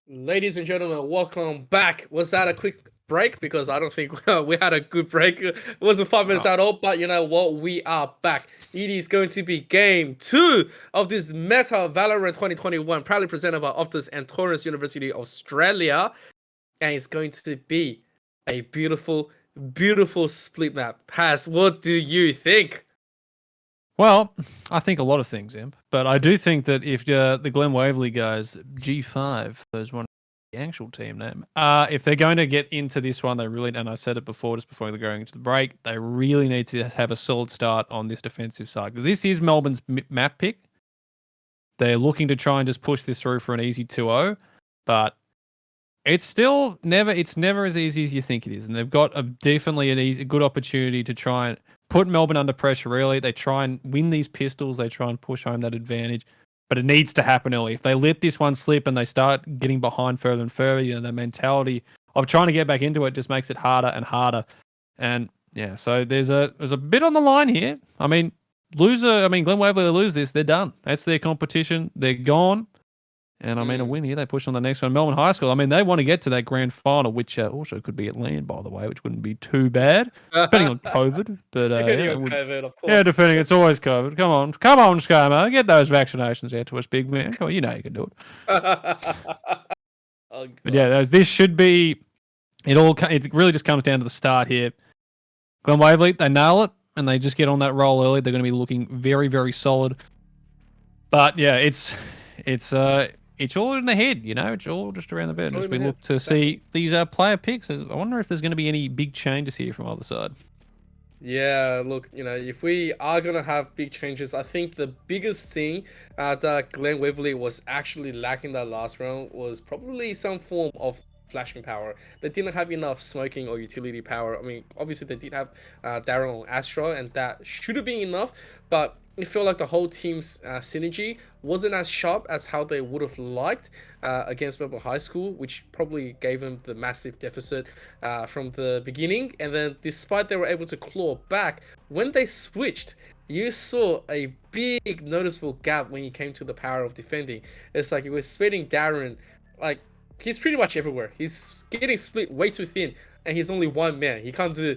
Ladies and gentlemen, welcome back. Was that a quick break? Because I don't think we had a good break. It wasn't 5 minutes Oh, at all, but you know what? We are back. It is going to be game 2 of this Meta Valorant 2021, proudly presented by Optus and Torrens University Australia. And it's going to be a beautiful, beautiful split map. Pass, what do you think? well, I think a lot of things, Imp. But I do think that if the Glen Waverley guys, G5, there's one the actual team name, if they're going to get into this one, they really, and I said it before, just before they're going into the break, they really need to have a solid start on this defensive side. Because this is Melbourne's map pick. They're looking to try and just push this through for an easy 2-0. But it's still never as easy as you think it is, and they've got definitely a good opportunity to try and put Melbourne under pressure early. They try and win these pistols, they try and push home that advantage, but it needs to happen early. If they let this one slip and they start getting behind further and further, the mentality of trying to get back into it just makes it harder and harder. And yeah, so there's a bit on the line here. I mean, Glen Waverley, they lose this, they're done. That's their competition. They're gone. And I mean, a win here, they push on the next one. Melbourne High School, I mean, they want to get to that grand final, which also could be at land, by the way, which wouldn't be too bad, depending on COVID. But Depending on COVID, of course. yeah, depending. It's always COVID. Come on, ScoMo, get those vaccinations out to us, big man. Come on, you know you can do it. Oh, But yeah, this should be. It really just comes down to the start here. Glen Waverley, they nail it, and they just get on that roll early. They're going to be looking very, very solid. But yeah, it's all in the head, It's all just around the bed. As we look to see these player picks, I wonder if there's going to be any big changes here from either side. Yeah, look, if we are going to have big changes, I think the biggest thing that Glen Waverley was actually lacking that last round was probably some form of flashing power. They didn't have enough smoking or utility power. I mean, obviously they did have Darren on Astra, and that should have been enough, but it felt like the whole team's synergy wasn't as sharp as how they would have liked against Melbourne High School, which probably gave them the massive deficit from the beginning. And then despite they were able to claw back, when they switched, you saw a big noticeable gap when you came to the power of defending. It's like you were splitting Darren, like, he's pretty much everywhere. He's getting split way too thin, and he's only one man. He can't do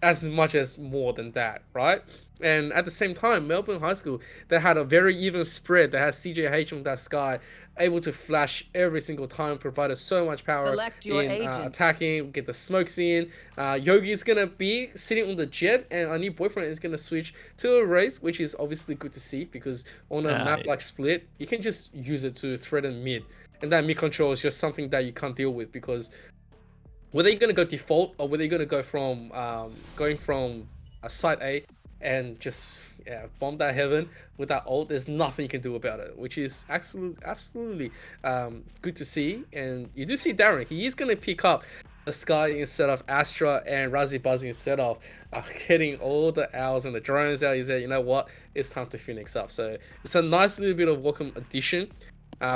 as much as more than that, right? And at the same time, Melbourne High School, they had a very even spread. They had CJH on that sky, able to flash every single time, provided so much power in attacking, get the smokes in. Yogi is going to be sitting on the jet, and our new boyfriend is going to switch to a race, which is obviously good to see, because on a map like Split, you can just use it to threaten mid. And that mid control is just something that you can't deal with, because whether you're going to go default or whether you're going to go from going from a site A and just bomb that heaven with that ult, there's nothing you can do about it, which is absolutely good to see. And you do see Darren, he is going to pick up the Sky instead of Astra, and Razzie Buzzy instead of getting all the owls and the drones out. He said, you know what, it's time to Phoenix up. So it's a nice little bit of welcome addition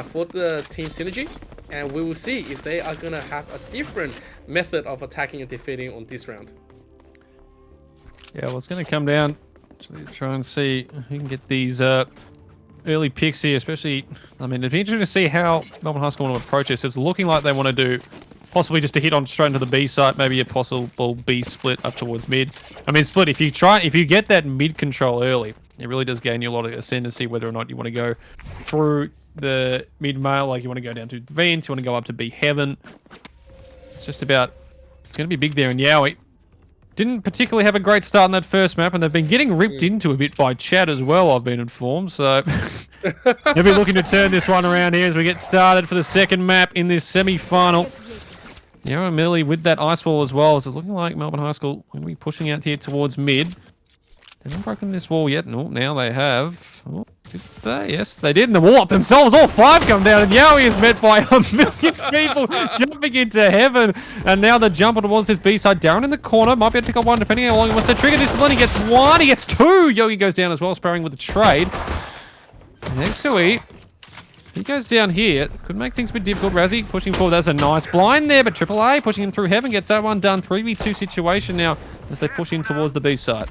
for the team synergy, and we will see if they are going to have a different method of attacking and defeating on this round. Yeah, well, it's going to come down to try and see who can get these early picks here, especially, I mean, it'd be interesting to see how Melbourne High School want to approach this. It's looking like they want to do possibly just to hit on straight into the B site, maybe a possible B split up towards mid. I mean, split, if you get that mid control early, it really does gain you a lot of ascendancy, whether or not you want to go through the mid mail, like you want to go down to Vents, you want to go up to B Heaven. It's just about, it's going to be big there. And Yowie didn't particularly have a great start in that first map, and they've been getting ripped into a bit by Chad as well, I've been informed. So they'll be looking to turn this one around here as we get started for the second map in this semi-final. Yeah, and Millie with that ice wall as well. Is it looking like Melbourne High School going to be pushing out here towards mid? They haven't broken this wall yet. No, now they have. Oh, did they? Yes, they did. And the wall up themselves. All five come down. And Yowie is met by a million people jumping into heaven. And now they're jumping towards this B-side. Darren in the corner. Might be able to pick up one depending on how long he wants to trigger this one. He gets one. He gets two. Yogi goes down as well, sparring with the trade. Next to he goes down here. Could make things a bit difficult. Razzie pushing forward. That's a nice blind there. But Triple A pushing him through heaven. Gets that one done. 3v2 situation now as they push in towards the B-side.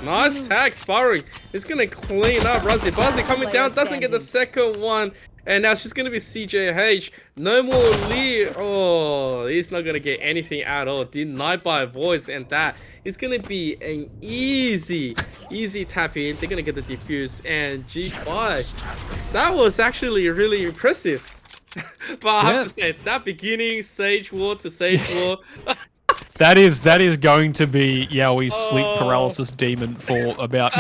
Nice tag, sparring. It's going to clean up. Razzie Buzzy coming down, doesn't get the second one. And now it's just going to be CJH. No more Lee. Oh, he's not going to get anything at all. Denied by voice, and that is going to be an easy tap in. They're going to get the defuse and G5. That was actually really impressive. But I have to say, that beginning Sage War to Sage War. That is going to be Yowi's sleep paralysis demon for about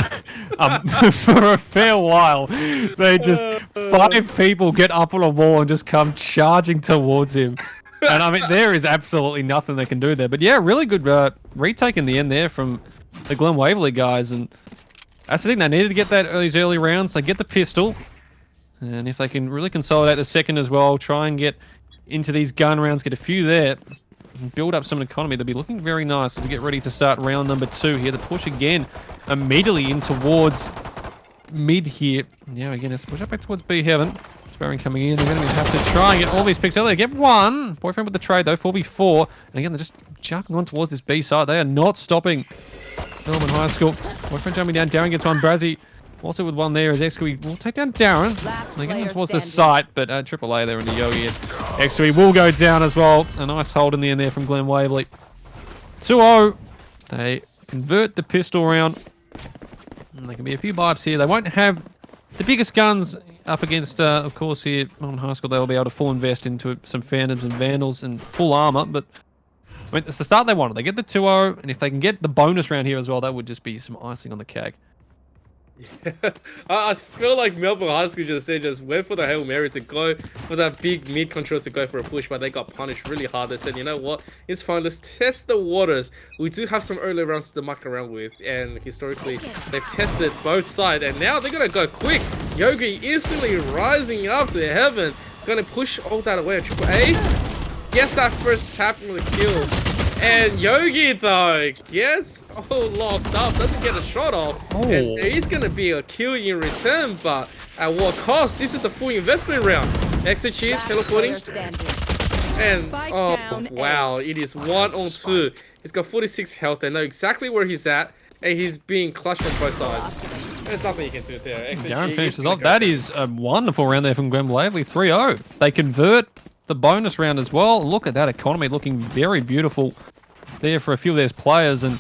for a fair while. They just 5 people get up on a wall and just come charging towards him. And I mean, there is absolutely nothing they can do there. But yeah, really good retake in the end there from the Glen Waverley guys. And that's the thing, they needed to get these early rounds. They get the pistol. And if they can really consolidate the second as well, try and get into these gun rounds, get a few there, and build up some economy, they'll be looking very nice as we get ready to start round number 2 here. The push again, immediately in towards mid here. Yeah, again, let's push up back towards B Heaven. Sparring coming in. They're going to have to try and get all these picks out. They get one. Boyfriend with the trade, though, 4v4. And again, they're just jumping on towards this B side. They are not stopping. Melbourne High School. Boyfriend jumping down. Darren gets one. Brazzy also with one there as XQE will take down Darren. They're getting towards the site, but AAA there in the Yogi. XQE will go down as well. A nice hold in the end there from Glen Waverley. 2-0. They convert the pistol round. And there can be a few vibes here. They won't have the biggest guns up against, of course, here on High School. They'll be able to full invest into some Phantoms and Vandals and full armor, but I mean, it's the start they wanted. They get the 2-0, and if they can get the bonus round here as well, that would just be some icing on the cake. Yeah. I feel like Melbourne High School just went for the Hail Mary to go for that big mid control to go for a push, but they got punished really hard. They said, you know what, it's fine, let's test the waters. We do have some early rounds to muck around with, and historically they've tested both sides, and now they're gonna go quick. Yogi instantly rising up to heaven, gonna push all that away. AAA gets that first tap with a kill. And Yogi, though, gets all locked up, doesn't get a shot off. Oh. And there is going to be a kill in return, but at what cost? This is a full investment round. Execute, teleporting. And, oh, wow, it is 1-on-2. He's got 46 health. They know exactly where he's at, and he's being clutched from both sides. There's nothing you can do there. Execute, Darren finishes off. That is a wonderful round there from Glen Waverley. 3-0. They convert the bonus round as well. Look at that economy looking very beautiful there for a few of those players, and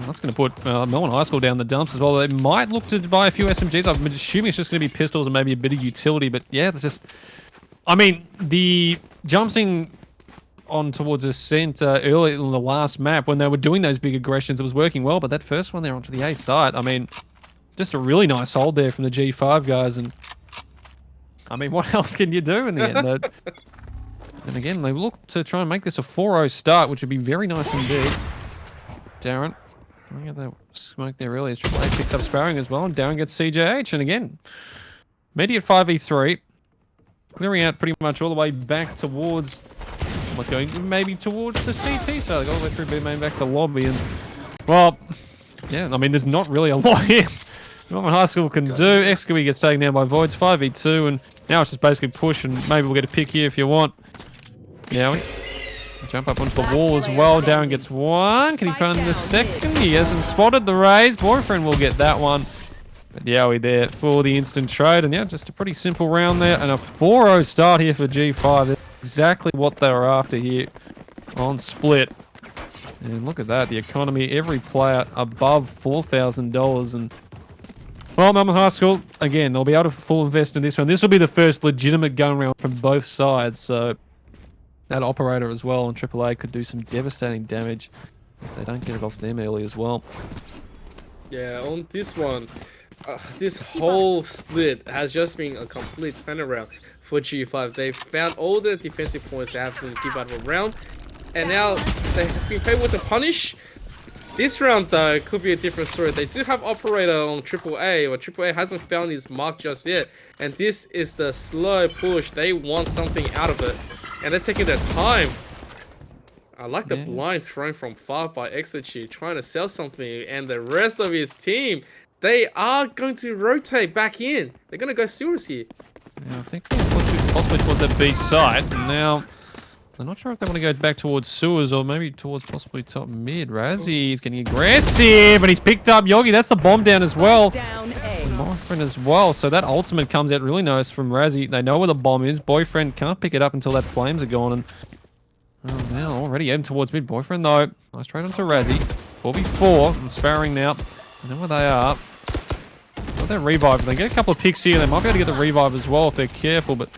that's going to put Melbourne High School down the dumps as well. They might look to buy a few SMGs. I'm assuming it's just going to be pistols and maybe a bit of utility, but yeah, it's just, I mean, the jumping on towards the center early in the last map when they were doing those big aggressions, it was working well, but that first one there onto the A site, I mean, just a really nice hold there from the G5 guys, and I mean, what else can you do in the end? And again, they look to try and make this a 4-0 start, which would be very nice indeed. Darren, trying to get that smoke there early as AAA picks up sparring as well, and Darren gets CJH. And again, immediate 5v3, clearing out pretty much all the way back towards, what's going, maybe towards the CT side, all the way through B main back to lobby. And, well, yeah, I mean, there's not really a lot here Melbourne High School can do. XQE gets taken down by Voids, 5v2, and now it's just basically push, and maybe we'll get a pick here if you want. Yeah, we jump up onto the wall as well. Darren gets one. Can he find the second? He hasn't spotted the raise. Boyfriend will get that one. But yeah, we're there for the instant trade, and yeah, just a pretty simple round there, and a 4-0 start here for G5. That's exactly what they were after here on split. And look at that, the economy, every player above $4,000, and well, Melbourne High School, again, they'll be able to full invest in this one. This will be the first legitimate gun round from both sides, so that operator as well on AAA could do some devastating damage if they don't get it off them early as well. Yeah, on this one, this whole split has just been a complete turnaround for G5. They've found all the defensive points they have to give out of a round, and now they've been able to punish. This round, though, could be a different story. They do have operator on AAA, but AAA hasn't found his mark just yet, and this is the slow push. They want something out of it, and they're taking their time. I like the blind thrown from far by Exochi, trying to sell something, and the rest of his team, they are going to rotate back in. They're going to go sewers here. Yeah, I think they're possibly towards that B site, and now I'm not sure if they want to go back towards sewers or maybe towards possibly top mid. Razzie is getting aggressive, and he's picked up Yogi. That's the bomb down as well. Boyfriend as well. So that ultimate comes out really nice from Razzie. They know where the bomb is. Boyfriend can't pick it up until that flames are gone. And oh, now already heading towards mid. Boyfriend though. Nice trade onto Razzie. 4v4 and sparring now. I know where they are. Got their revive. They get a couple of picks here. They might be able to get the revive as well if they're careful, but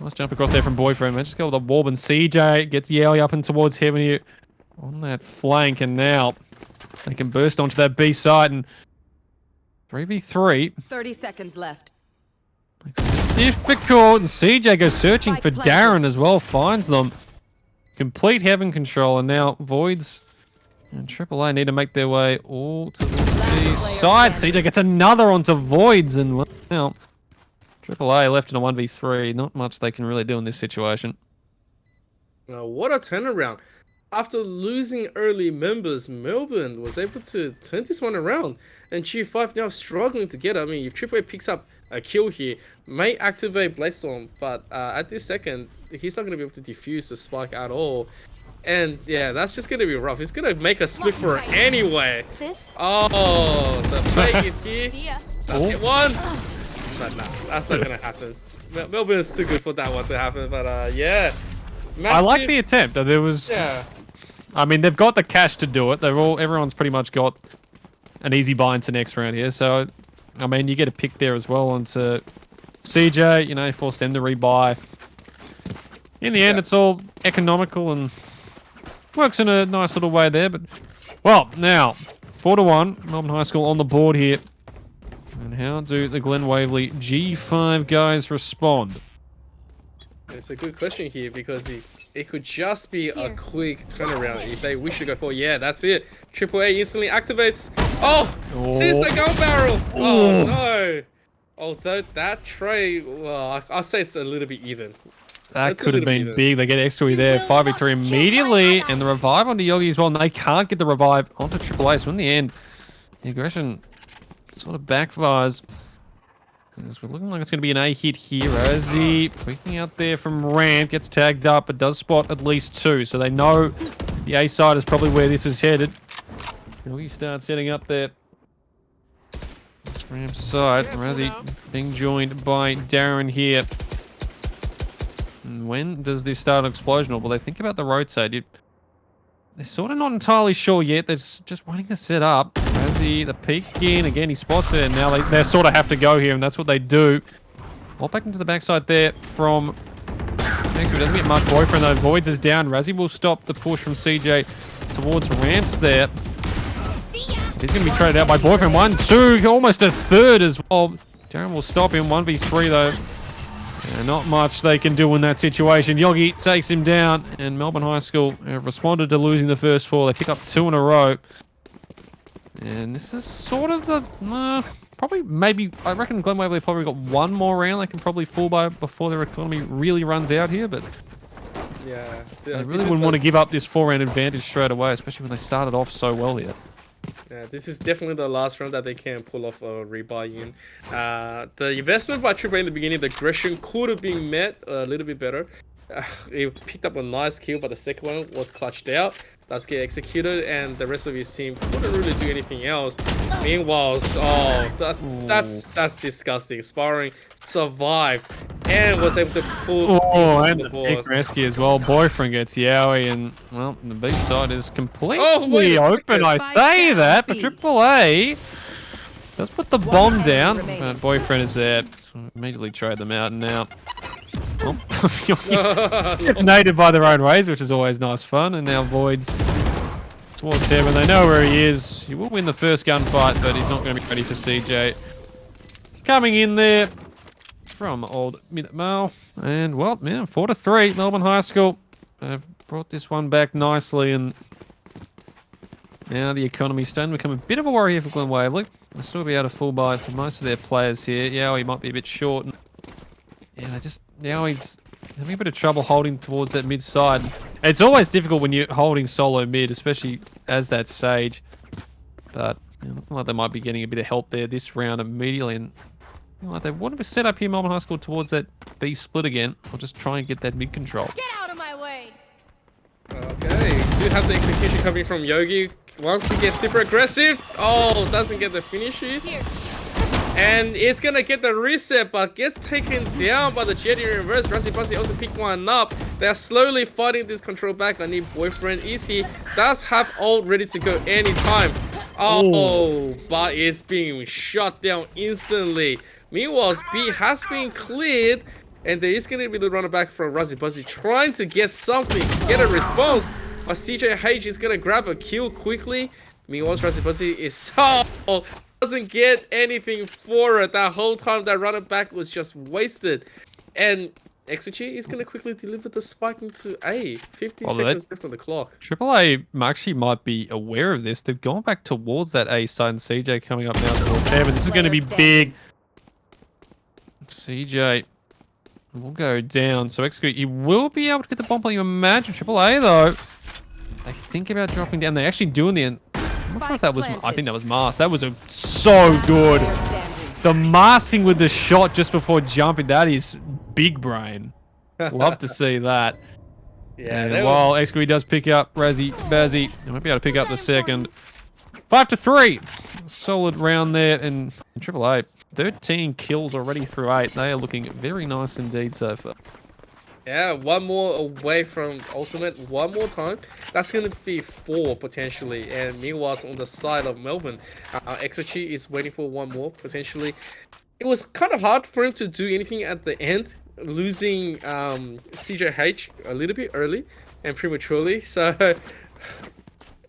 nice jump across there from Boyfriend. They just go with the warb, and CJ gets Yowie up and towards heaven here on that flank, and now they can burst onto that B side and 3v3. 30 seconds left. Makes it difficult, and CJ goes searching for Darren as well, finds them. Complete heaven control, and now Voids and AAA need to make their way all to the B side. CJ gets another onto Voids, and now AAA left in a 1v3. Not much they can really do in this situation. What a turnaround. After losing early members, Melbourne was able to turn this one around. And G5 now struggling to get it. I mean, if AAA picks up a kill here, may activate Bladestorm, but at this second, he's not going to be able to defuse the spike at all. And yeah, that's just going to be rough. He's going to make a split for her anyway. Oh, the fake is here. Let's get one. But nah, that's not going to happen. Melbourne is too good for that one to happen, but yeah. Massive. I like the attempt. There was... Yeah. I mean, they've got the cash to do it. Everyone's pretty much got an easy buy into next round here. So, I mean, you get a pick there as well onto CJ. You know, force them to rebuy. In the end, it's all economical and works in a nice little way there. But, well, now, 4-1. Melbourne High School on the board here. And how do the Glen Waverley G5 guys respond? It's a good question here because it could just be a quick turnaround if they wish to go for. Yeah, that's it. AAA instantly activates. Oh, sees the gun barrel. Oh no. Although that trade, well, I'll say it's a little bit even. That could have been big. They get extra there. 5v3 immediately, and the revive onto Yogi as well. And they can't get the revive onto AAA. So in the end, the aggression sort of backfires. We're looking like it's going to be an A hit here. Razzie peeking out there from ramp, gets tagged up, but does spot at least two. So they know the A side is probably where this is headed. Yogi starts setting up there. This ramp side. Razzie being joined by Darren here. And when does this start an explosion? Well, they think about the roadside. They're sort of not entirely sure yet. They're just waiting to set up. Razzie, the peek in. Again, he spots it. And now they sort of have to go here, and that's what they do. Well, back into the backside there from... Next, it doesn't get much. Boyfriend, though. Voids is down. Razzie will stop the push from CJ towards ramps there. He's going to be traded out by Boyfriend. 1, 2, almost a third as well. Darren will stop him. 1v3, though. Not much they can do in that situation. Yogi takes him down, and Melbourne High School have responded to losing the first 4. They pick up 2 in a row. And this is sort of the... probably, maybe... I reckon Glen Waverley probably got 1 more round they can probably fall by before their economy really runs out here, but... Yeah. They really wouldn't want to give up this 4-round advantage straight away, especially when they started off so well here. Yeah, this is definitely the last round that they can pull off a rebuy in. The investment by AAA in the beginning, the aggression could have been met a little bit better. He picked up a nice kill, but the second one was clutched out. Does get executed, and the rest of his team couldn't really do anything else. Meanwhile, oh, that's disgusting. Sparring survived and was able to pull. Oh, and the big rescue as well. Boyfriend gets Yowie, and well, the B side is completely open. I say that, but AAA does put the bomb down. And Boyfriend is there. So immediately trade them out, and now. Oh, it's nated by their own ways, which is always nice fun. And now Voids towards Heaven. They know where he is. He will win the first gunfight, but he's not going to be ready for CJ. Coming in there from old Minute Mail. And, well, man, 4-3. Melbourne High School have brought this one back nicely. And now the economy's starting to become a bit of a worry here for Glen Waverley. They'll still be able to full buy for most of their players here. Yeah, he might be a bit short. Yeah, they just... Now he's having a bit of trouble holding towards that mid side. It's always difficult when you're holding solo mid, especially as that Sage. But looking like they might be getting a bit of help there this round immediately. And like they want to set up here Melbourne High School towards that B split again. Or just try and get that mid control. Get out of my way! Okay, do have the execution coming from Yogi. Wants to get super aggressive. Oh, doesn't get the finish here. And it's gonna get the reset, but gets taken down by the Jetty in reverse. Razzie also pick one up. They're slowly fighting this control back. I need Boyfriend. Easy does have ult ready to go anytime. Oh, but it's being shut down instantly. Meanwhile, B has been cleared, and there is gonna be the runner back from Razzie trying to get something, get a response. But CJH is gonna grab a kill quickly. Meanwhile, Razzie is so doesn't get anything for it. That whole time that runner back was just wasted. And XG is going to quickly deliver the spike into A. 50 seconds left on the clock. AAA actually might be aware of this. They've gone back towards that A side, and CJ coming up now towards Heaven. This is going to be big. CJ will go down. So XG, you will be able to get the bomb, you imagine. AAA, though, they think about dropping down. They're actually doing the... I'm not sure if that was... I think that was Mars. That was so good. The masking with the shot just before jumping. That is big brain. Love to see that. Yeah. And while XG does pick up Bazzy, they might be able to pick up the second. 5-3. Solid round there. And AAA, 13 kills already through 8. They are looking very nice indeed so far. Yeah, one more away from ultimate, one more time. That's going to be 4 potentially. And meanwhile, on the side of Melbourne, XG is waiting for one more potentially. It was kind of hard for him to do anything at the end, losing CJH a little bit early and prematurely. So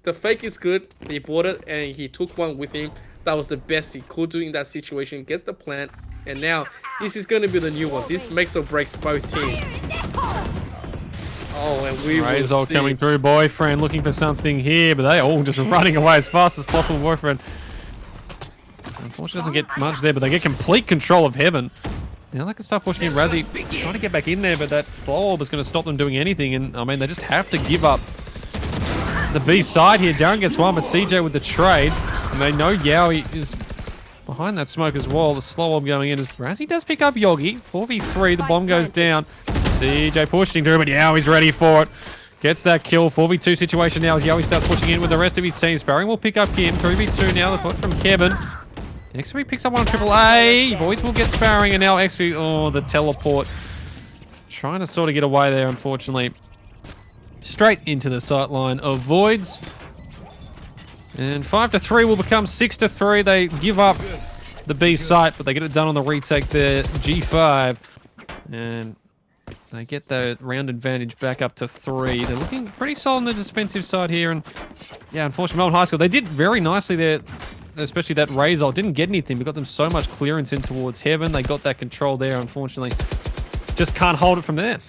the fake is good. He bought it and he took one with him. That was the best he could do in that situation. Gets the plant. And now, this is going to be the new one. This makes or breaks both teams. Oh, and we will see. Coming through. Boyfriend looking for something here, but they all just running away as fast as possible. Boyfriend, unfortunately, doesn't get much there, but they get complete control of Heaven. Now they can start pushing in. Razzie trying to get back in there, but that slow orb is going to stop them doing anything. And, I mean, they just have to give up the B side here. Darren gets one, but CJ with the trade. And they know Yowie is... behind that smoke as well. The slow orb going in as Razzie does pick up Yogi. 4v3, the bomb goes down. CJ pushing through, but Yowie's ready for it. Gets that kill. 4v2 situation now as Yowie starts pushing in with the rest of his team. Sparring will pick up him. 3v2 now, the push from Kevin. XP picks up one on AAA. Voids will get Sparring, and now XP, oh, the teleport. Trying to sort of get away there, unfortunately. Straight into the sight line of Voids. And 5-3 will become 6-3. They give up the B site, but they get it done on the retake there. G5. And they get the round advantage back up to 3. They're looking pretty solid on the defensive side here. And yeah, unfortunately, Melbourne High School, they did very nicely there, especially that Razor. Didn't get anything, but got them so much clearance in towards Heaven. They got that control there, unfortunately. Just can't hold it from there.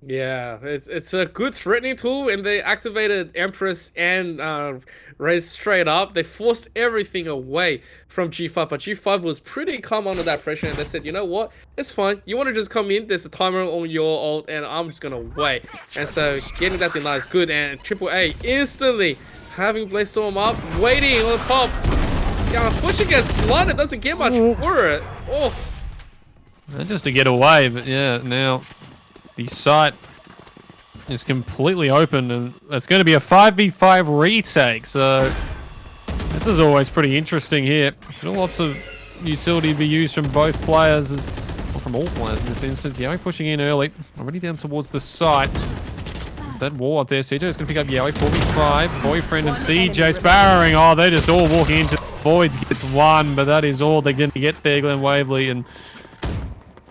Yeah, it's a good threatening tool, and they activated Empress and Raze straight up. They forced everything away from G5, but G5 was pretty calm under that pressure, and they said, you know what, it's fine. You want to just come in, there's a timer on your ult, and I'm just going to wait. And so getting that denied is good, and AAA instantly having Blaze-Storm up, waiting on top. Yeah, unfortunately gets blinded, doesn't get much for it. Oh. Just to get away, but yeah, now... the site is completely open, and it's going to be a 5v5 retake, so this is always pretty interesting here. Still lots of utility to be used from both players, or from all players in this instance. Yowie pushing in early, already down towards the site. There's that wall up there. CJ is going to pick up Yowie, 4v5. Boyfriend and CJ sparring. Oh, they're just all walking into Voids. Gets one, but that is all they're going to get there, Glen Waverley, and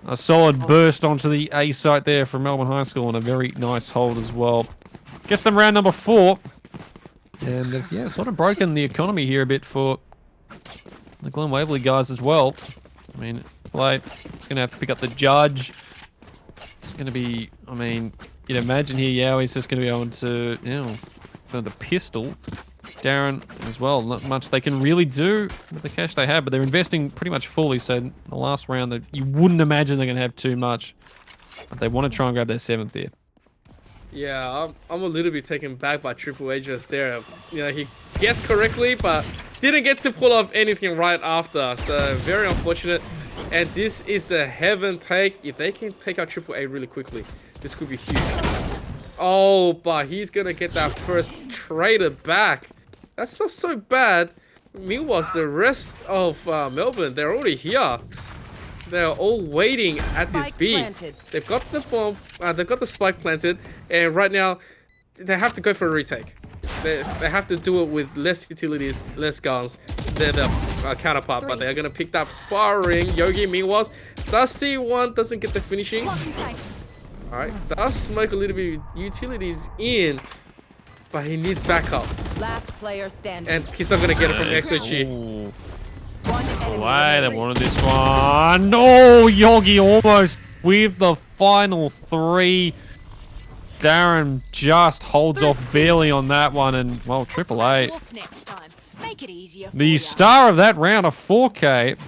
a solid burst onto the A site there from Melbourne High School, and a very nice hold as well. Gets them round number 4. And they've, yeah, sort of broken the economy here a bit for the Glen Waverley guys as well. I mean, like, it's going to have to pick up the judge. It's going to be, I mean, you'd imagine here Yowie's just going to be able to, you know, go the pistol. Darren as well, not much they can really do with the cash they have, but they're investing pretty much fully, so in the last round, you wouldn't imagine they're going to have too much, but they want to try and grab their 7th here. Yeah, I'm a little bit taken back by AAA just there. You know, he guessed correctly, but didn't get to pull off anything right after, so very unfortunate. And this is the Heaven take. If they can take out AAA really quickly, this could be huge. Oh, but he's going to get that first trader back. That's not so bad. Meanwhile, the rest of Melbourne, they're already here. They're all waiting at this Spike B. planted. They've got the bomb, they've got the spike planted, and right now they have to go for a retake. They have to do it with less utilities, less guns than the counterpart, but they're gonna pick up sparring. Yogi, meanwhile, does see one, doesn't get the finishing. Alright, does smoke a little bit of utilities in, but he needs backup. Last player standing. And he's not gonna get it from XOG. Ooh. One enemy Away, they remaining. wanted this one. No, Yogi almost with the final 3. Darren just holds off barely on that one, and well, AAA. Next time. Make it easier for The ya. star of that round, a 4K,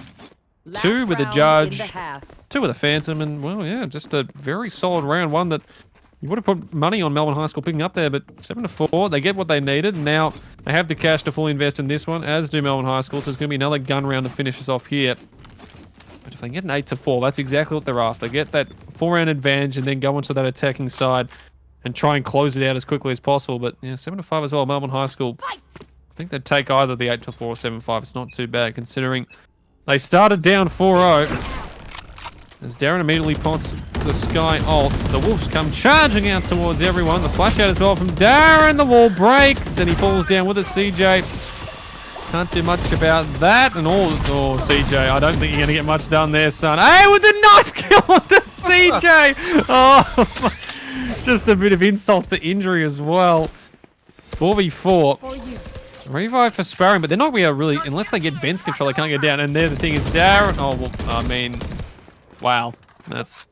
Last 2 with the round judge, in the half. 2 with a Phantom, and well, yeah, just a very solid round. One that you would have put money on Melbourne High School picking up there, but 7-4, they get what they needed. Now they have the cash to fully invest in this one, as do Melbourne High School. So there's going to be another gun round to finish us off here. But if they get an 8-4, that's exactly what they're after. Get that 4-round advantage and then go into that attacking side and try and close it out as quickly as possible. But yeah, 7-5 as well. Melbourne High School, I think they'd take either the 8-4 or 7-5. It's not too bad considering they started down 4-0. As Darren immediately points the sky ult, the Wolves come charging out towards everyone. The flash out as well from Darren. The wall breaks and he falls down with it. CJ can't do much about that. And oh, CJ, I don't think you're going to get much done there, son. Hey, with the knife kill on the CJ. Oh, just a bit of insult to injury as well. 4v4. Revive for sparring, but they're not really, unless they get Vents control, they can't get down. And there the thing is Darren. Oh, well, I mean, wow. That's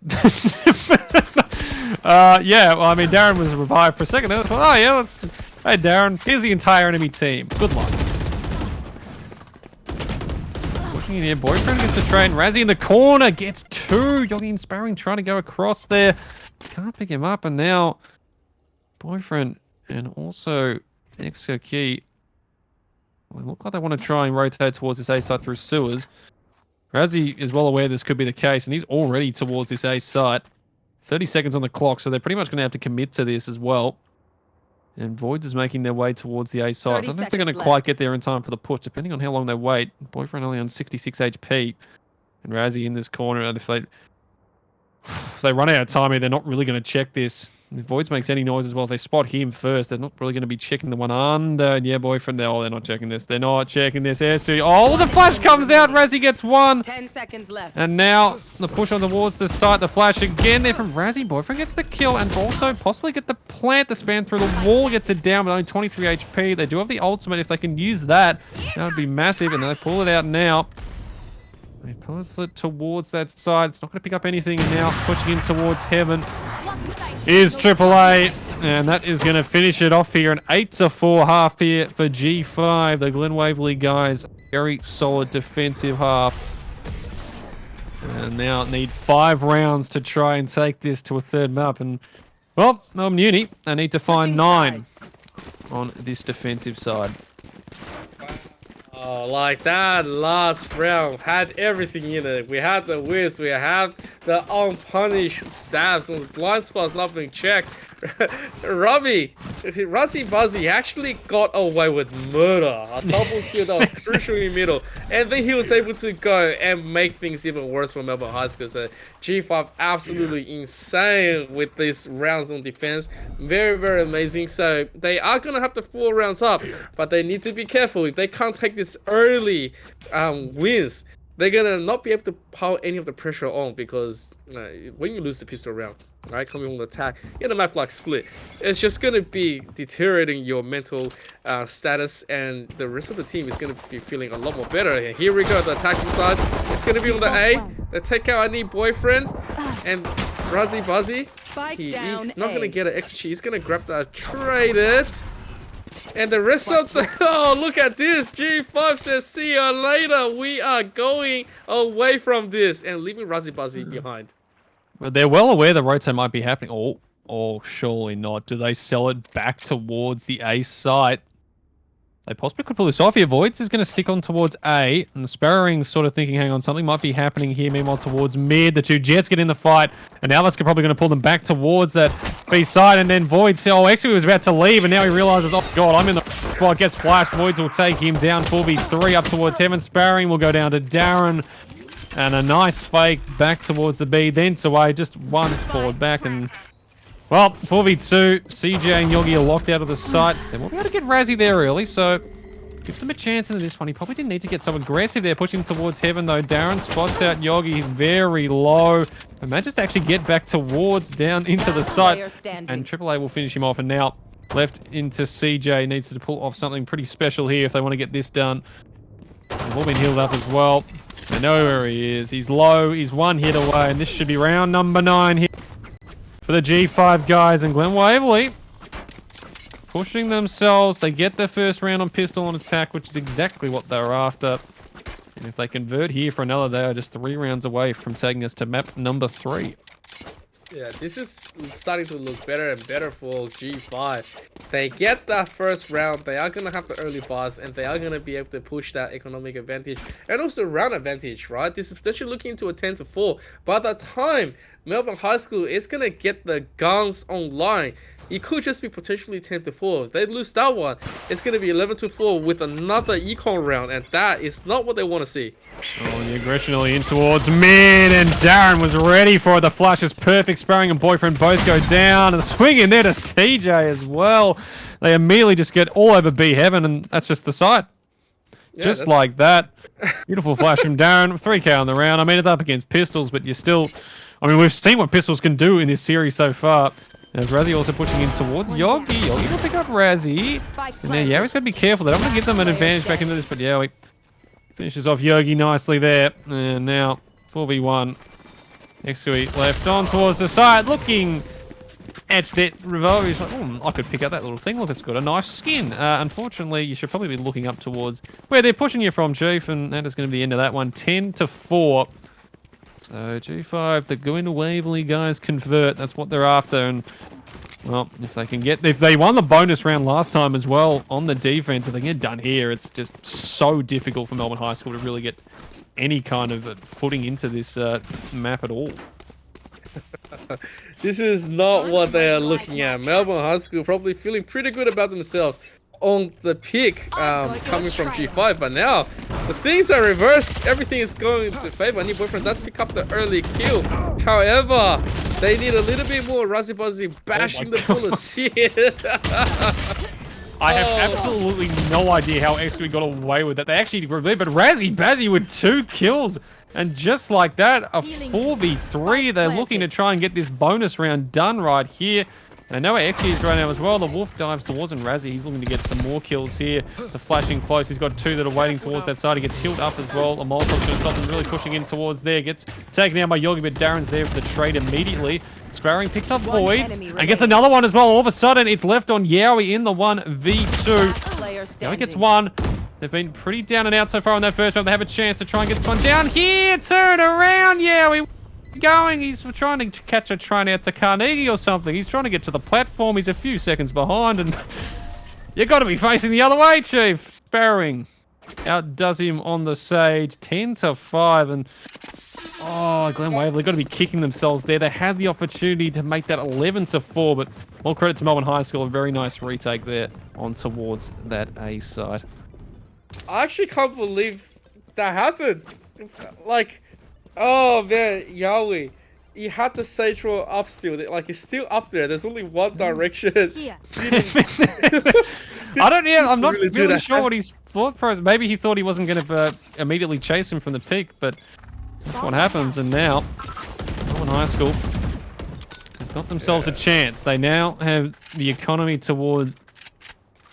yeah, well, I mean, Darren was revived for a second. Oh yeah, hey Darren, here's the entire enemy team. Good luck. Pushing in here, Boyfriend gets the train. Razzie in the corner gets 2. Yogi and Sparring trying to go across there. Can't pick him up, and now Boyfriend and also Exo Key. Well, look like they want to try and rotate towards this A side through sewers. Razzie is well aware this could be the case, and he's already towards this A site. 30 seconds on the clock, so they're pretty much going to have to commit to this as well. And Voids is making their way towards the A site. I don't know if they're going to quite get there in time for the push, depending on how long they wait. Boyfriend only on 66 HP. And Razzie in this corner, and if they run out of time here, they're not really going to check this. If Voids makes any noise as well, if they spot him first, they're not really going to be checking the one under. And yeah, Boyfriend, they're not checking this. They're not checking this. Oh, the flash comes out. Razzie gets 1. 10 seconds left. And now the push on towards the site. The flash again there from Razzie. Boyfriend gets the kill and also possibly get the plant to span through the wall. Gets it down with only 23 HP. They do have the ultimate. If they can use that, that would be massive. And they pull it out now. They pull it towards that side. It's not going to pick up anything. And now pushing in towards heaven is AAA. And that is going to finish it off here. An 8-4 half here for G5. The Glen Waverley guys. Very solid defensive half. And now need 5 rounds to try and take this to a third map. And, well, Melbourne Uni, they need to find 9 on this defensive side. Oh, like that last round had everything in it. We had the whiz, we had the unpunished stabs and blind spots not being checked. Razzie Buzzy actually got away with murder. A double kill that was crucial in the middle. And then he was able to go and make things even worse for Melbourne High School. So G5 absolutely insane with these rounds on defense. Very, very amazing. So they are going to have to 4 rounds up, but they need to be careful. If they can't take this early wins, they're going to not be able to pile any of the pressure on, because when you lose the pistol round, right, coming on the attack in a map like Split, it's just going to be deteriorating your mental status, and the rest of the team is going to be feeling a lot more better. And here we go, the attacking side. It's going to be on the A. They take out any Boyfriend, and Razzie Buzzy, he's not going to get an XG. He's going to grab that traded. And the rest of the... Oh, look at this. G5 says, see you later. We are going away from this and leaving Razzie Buzzy behind. Well, they're well aware the rotate might be happening. Oh, surely not. Do they sell it back towards the A site? They possibly could pull this off here. Voids is going to stick on towards A. And the Sparrowing's sort of thinking, hang on, something might be happening here. Meanwhile, towards mid, the 2 Jets get in the fight. And now that's probably going to pull them back towards that B side, and then Void. Oh, actually, he was about to leave, and now he realizes, oh god, I'm in the spot. Gets flashed. Voids will take him down. 4v3 up towards heaven. Sparring will go down to Darren, and a nice fake back towards the B. Then away, just one forward back, and well, 4v2. CJ and Yogi are locked out of the site. They won't be able to get Razzie there early, so gives them a chance into this one. He probably didn't need to get so aggressive there, pushing towards heaven though. Darren spots out Yogi very low. And manages to actually get back towards down into the site. And AAA will finish him off. And now left into CJ. Needs to pull off something pretty special here if they want to get this done. They've all been healed up as well. They know where he is. He's low. He's one hit away. And this should be round number 9 here for the G5 guys. And Glen Waverley pushing themselves. They get their first round on pistol on attack, which is exactly what they were after. And if they convert here for another, they are just 3 rounds away from taking us to map number 3. Yeah, this is starting to look better and better for G5. They get that first round, they are going to have the early bars, and they are going to be able to push that economic advantage and also round advantage, right? This is potentially looking into a 10-4. By the time Melbourne High School is going to get the guns online, it could just be potentially 10-4. If they lose that one, it's going to be 11-4 with another econ round, and that is not what they want to see. Oh, the aggression early in towards mid, and Darren was ready for it. The flash is perfect. Sparring and Boyfriend both go down, and the swing in there to CJ as well. They immediately just get all over B heaven, and that's just the site. Yeah, just like that. Beautiful flash from Darren. 3k on the round. I mean, it's up against pistols, but you're still... I mean, we've seen what pistols can do in this series so far. There's Razzie also pushing in towards Yogi. Yogi will pick up Razzie. And then Yowi's got to be careful. They don't want to give them an advantage back into this, but Yowi finishes off Yogi nicely there. And now 4v1. Next to it, left on towards the side. Looking at that revolver. He's like, oh, I could pick up that little thing. Look, it's got a nice skin. Unfortunately, you should probably be looking up towards where they're pushing you from, Chief. And that is going to be the end of that one. 10-4. So G5, the Glen Waverley guys convert. That's what they're after. And well, if they won the bonus round last time as well on the defense, if they get done here, it's just so difficult for Melbourne High School to really get any kind of footing into this map at all. This is not what they are looking at. Melbourne High School probably feeling pretty good about themselves on the pick coming from G5, but now the things are reversed. Everything is going into favor. New Boyfriend does pick up the early kill. However, they need a little bit more Razzie Buzzy bashing the bullets here. I have absolutely no idea how XQ got away with that. They actually reviewed, but Razzie Bazzy with 2 kills. And just like that, a 4v3. They're looking to try and get this bonus round done right here. And I know where XQ is right now as well. The Wolf dives towards him. Razzie, he's looking to get some more kills here. The flashing close. He's got 2 that are waiting towards that side. He gets healed up as well. A Molotov's going to stop him really pushing in towards there. Gets taken out by Yogi, but Darren's there for the trade immediately. Sparring picks up Voids and gets another one as well. All of a sudden, it's left on Yowie in the 1v2. Yowie gets 1. They've been pretty down and out so far on that first round. They have a chance to try and get this one down here. Turn around, Yowie. Going, he's trying to catch a train out to Carnegie or something. He's trying to get to the platform. He's a few seconds behind, and you got to be facing the other way, Chief. Sparring outdoes him on the Sage, 10-5, and oh, Glen Waverley got to be kicking themselves there. They had the opportunity to make that 11-4, but all credit to Melbourne High School. A very nice retake there on towards that A side. I actually can't believe that happened. Like, oh man, Yowie, you had the Sage roll up still. Like, it's still up there. There's only one direction. Here. I'm not really sure what his thought process. Maybe he thought he wasn't going to immediately chase him from the peak, but that's what happens. And now, Melbourne High School has got themselves a chance. They now have the economy towards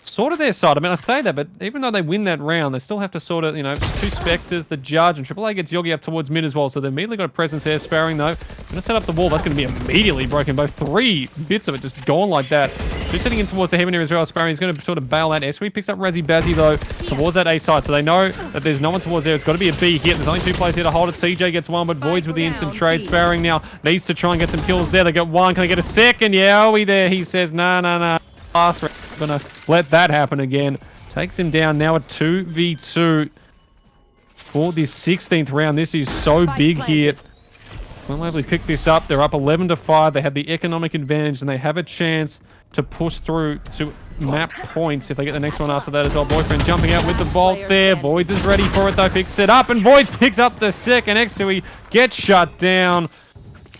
sort of their side. I mean, I say that, but even though they win that round, they still have to sort of, 2 Spectres, the Judge, and AAA gets Yogi up towards mid as well, so they've immediately got a presence there. Sparring, though, going to set up the wall. That's going to be immediately broken. Both 3 bits of it just gone like that. Just heading in towards the heaven here as well. Sparring is going to sort of bail that. SW picks up Razzie Bazzy, though, towards that A side, so they know that there's no one towards there. It's got to be a B hit. There's only 2 players here to hold it. CJ gets 1, but Voids with the instant trade. Sparring now needs to try and get some kills there. They got 1. Can I get a second? Yeah, are we there? He says, nah. Last round. Gonna let that happen again. Takes him down now at 2v2 for this 16th round. This is so big here Glen Waverley picked this up. They're up 11-5. They have the economic advantage, and they have a chance to push through to map points if they get the next one after that as well. Boyfriend jumping out with the vault there. Voids is ready for it though. Picks it up, and Voids picks up the second. HSE gets shut down.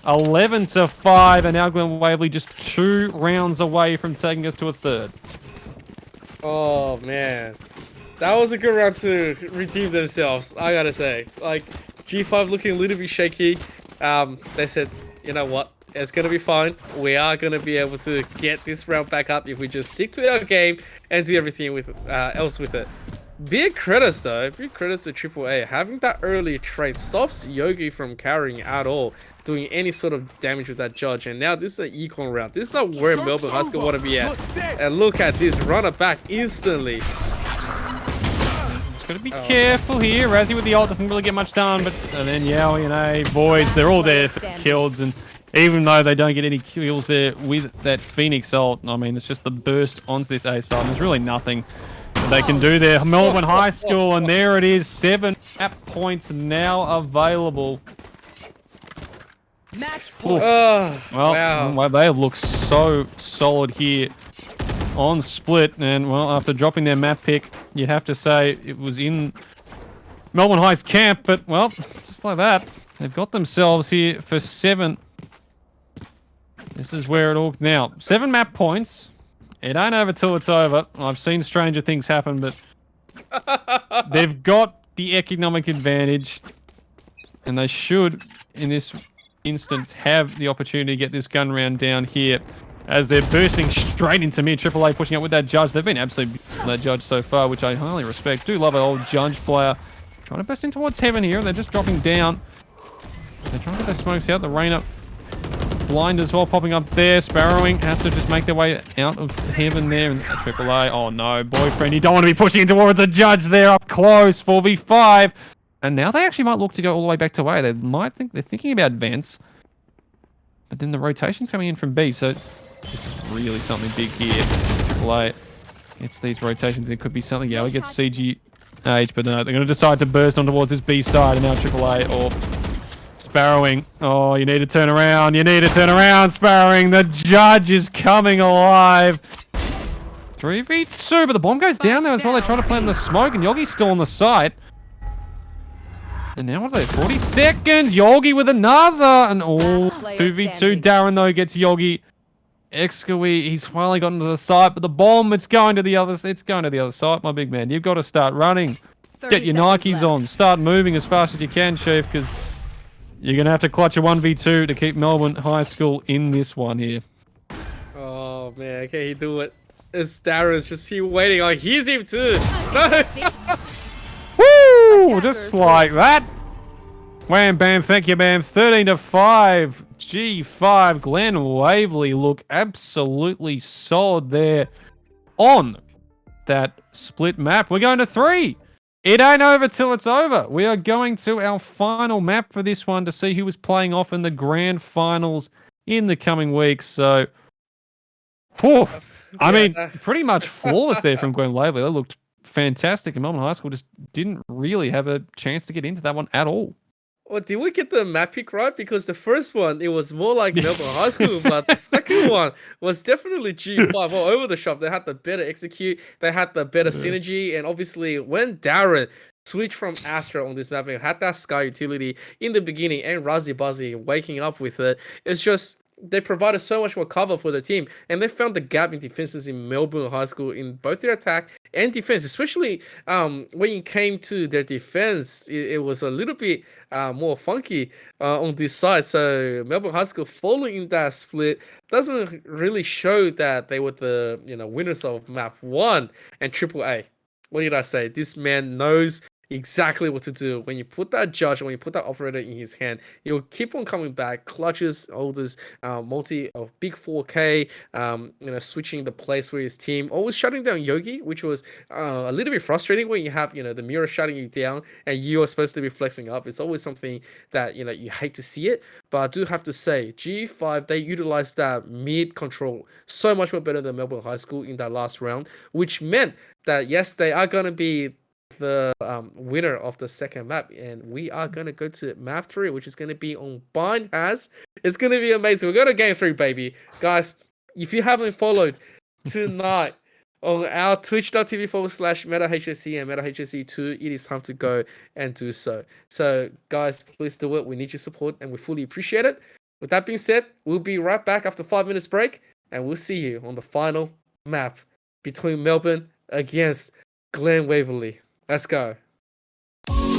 11-5, and now Glen Waverley just 2 rounds away from taking us to a third. Oh man, that was a good round to redeem themselves. I gotta say, like G5 looking a little bit shaky. They said, you know what, it's gonna be fine. We are gonna be able to get this round back up if we just stick to our game and do everything with else with it. Big credits though, big credits to AAA. Having that early trade stops Yogi from carrying at all, doing any sort of damage with that judge. And now this is an econ round. This is not where Melbourne High School want to be at. And look at this, run it back instantly. Just gotta be careful here. Razzie with the ult doesn't really get much done, but and then Yowie and A, Voids, they're all there for kills. And even though they don't get any kills there with that Phoenix ult, I mean, it's just the burst onto this A side. And there's really nothing they can do there. Melbourne High School, and there it is. 7 map points now available. Match point. Oh, well, wow. they look so solid here on split. And, well, after dropping their map pick, you have to say it was in Melbourne High's camp. But, well, just like that, they've got themselves here for 7. This is where it all... Now, 7 map points. It ain't over till it's over. I've seen stranger things happen, but they've got the economic advantage, and they should, in this instance, have the opportunity to get this gun round down here as they're bursting straight into mid. AAA pushing up with that judge. They've been absolutely that judge so far, which I highly respect. Do love an old judge player. Trying to burst in towards heaven here, and they're just dropping down. They're trying to get their smokes out. The rain up. Blind as well, popping up there. Sparrowing has to just make their way out of heaven there. And AAA, oh no, Boyfriend, you don't want to be pushing towards a judge there up close. 4v5. And now they actually might look to go all the way back to A. They might think they're thinking about vents. But then the rotation's coming in from B, so this is really something big here. AAA gets these rotations. It could be something. Yeah, we get CGH, but no, they're going to decide to burst on towards this B side, and now AAA or Sparrowing. Oh, you need to turn around. You need to turn around, Sparrowing. The judge is coming alive. 3v2, but the bomb goes down there as well. They try to plant the smoke, and Yogi's still on the site. And now what are they? 40 seconds. Yogi with another. And oh, 2v2. Darren, though, gets Yogi. Exkawee, he's finally gotten to the site, but the bomb, it's going to the other side, my big man. You've got to start running. Get your Nikes on. Start moving as fast as you can, Chief, because you're going to have to clutch a 1v2 to keep Melbourne High School in this one here. Oh, man. Can he do it? Darren's just here waiting. Oh, he's him too. No! Woo! Just like that. Wham, bam, thank you, ma'am. 13-5. G5. Glen Waverley look absolutely solid there on that split map. We're going to 3. It ain't over till it's over. We are going to our final map for this one to see who is playing off in the grand finals in the coming weeks. So, whew, I mean, pretty much flawless there from Glen Waverley. They looked fantastic, and Melbourne High School just didn't really have a chance to get into that one at all. Well, did we get the map pick right? Because the first one, it was more like Melbourne High School, but the second one was definitely G5 all over the shop. They had the better execute, they had the better synergy, and obviously when Darren switched from Astra on this map and had that Sky utility in the beginning and Razzie Buzzy waking up with it, it's just they provided so much more cover for the team, and they found the gap in defenses in Melbourne High School in both their attack and defense, especially when it came to their defense. It was a little bit more funky on this side. So Melbourne High School falling in that split doesn't really show that they were the winners of map 1 and AAA. What did I say? This man knows exactly what to do. When you put that judge, when you put that operator in his hand, he'll keep on coming back, clutches all this multi of big 4K, switching the place for his team, always shutting down Yogi, which was a little bit frustrating when you have the mirror shutting you down and you are supposed to be flexing up. It's always something that you hate to see it, but I do have to say G5, they utilized that mid control so much more better than Melbourne High School in that last round, which meant that yes, they are going to be the winner of the second map, and we are gonna go to map 3, which is gonna be on Bind Has. It's gonna be amazing. We're gonna game 3, baby, guys. If you haven't followed tonight on our twitch.tv/MetaHSE and MetaHSE2, it is time to go and do so. So, guys, please do it. We need your support, and we fully appreciate it. With that being said, we'll be right back after 5 minutes break, and we'll see you on the final map between Melbourne against Glen Waverley. Let's go.